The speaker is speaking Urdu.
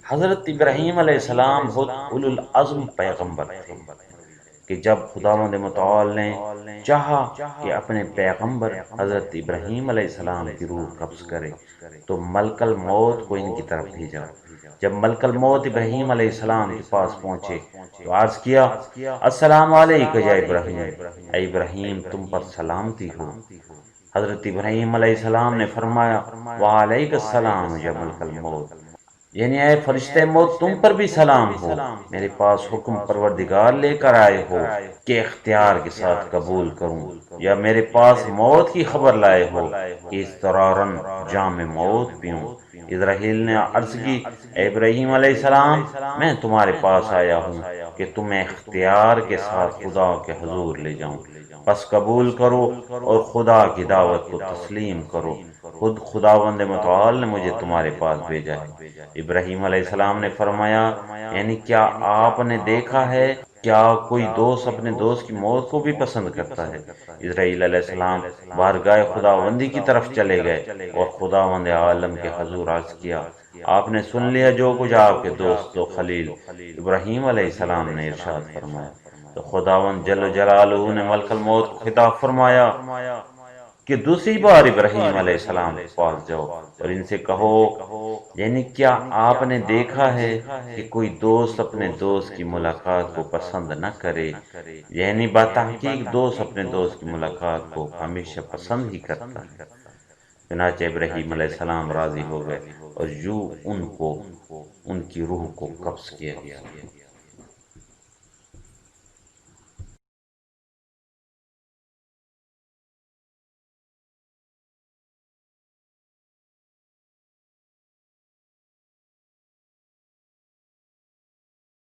حضرت ابراہیم علیہ السلام بہت اولو العزم پیغمبر تھے کہ جب خداوند متعال نے چاہا کہ اپنے پیغمبر حضرت ابراہیم علیہ السلام کی روح قبض کرے تو ملک الموت کو ان کی طرف بھیجا۔ جب ملک الموت ابراہیم علیہ السلام کے پاس پہنچے تو عرض کیا السلام علیکم یا ابراہیم، اے ابراہیم تم پر سلامتی ہو۔ حضرت ابراہیم علیہ السلام نے فرمایا وعلیک السلام یا ملک الموت، یعنی اے فرشتے موت تم پر بھی سلام ہو، میرے پاس حکم پروردگار لے کر آئے ہو کہ اختیار کے ساتھ قبول کروں، یا میرے پاس موت کی خبر لائے ہو کہ اضطراراً جام موت پیوں۔ اسرائیل نے عرض کی اے ابراہیم علیہ السلام میں تمہارے پاس آیا ہوں کہ تمہیں اختیار کے ساتھ خدا کے حضور لے جاؤں، پس قبول کرو اور خدا کی دعوت کو تسلیم کرو، خود خداوند متعال نے مجھے تمہارے پاس بھیجا ہے۔ ابراہیم علیہ السلام نے فرمایا یعنی کیا آپ نے دیکھا ہے کیا کوئی دوست اپنے دوست کی موت کو بھی پسند کرتا ہے؟ اسرائیل علیہ السلام بارگاہ خداوندی کی طرف چلے گئے اور خداوند عالم کے حضور عرض کیا آپ نے سن لیا جو کچھ آپ کے دوست و خلیل ابراہیم علیہ السلام نے ارشاد فرمایا۔ تو خداوند جل جلالہ نے ملک الموت کو خطاب فرمایا کہ دوسری بار ابراہیم علیہ السلام کے پاس جاؤ اور ان سے کہو یعنی کیا آپ نے دیکھا ہے کہ کوئی دوست اپنے دوست کی ملاقات کو پسند نہ کرے، یعنی بتحقیق دوست اپنے دوست کی ملاقات کو ہمیشہ پسند ہی کرتا ہے۔ چنانچہ ابراہیم علیہ السلام راضی ہو گئے اور یوں ان کی روح کو قبض کیا گیا۔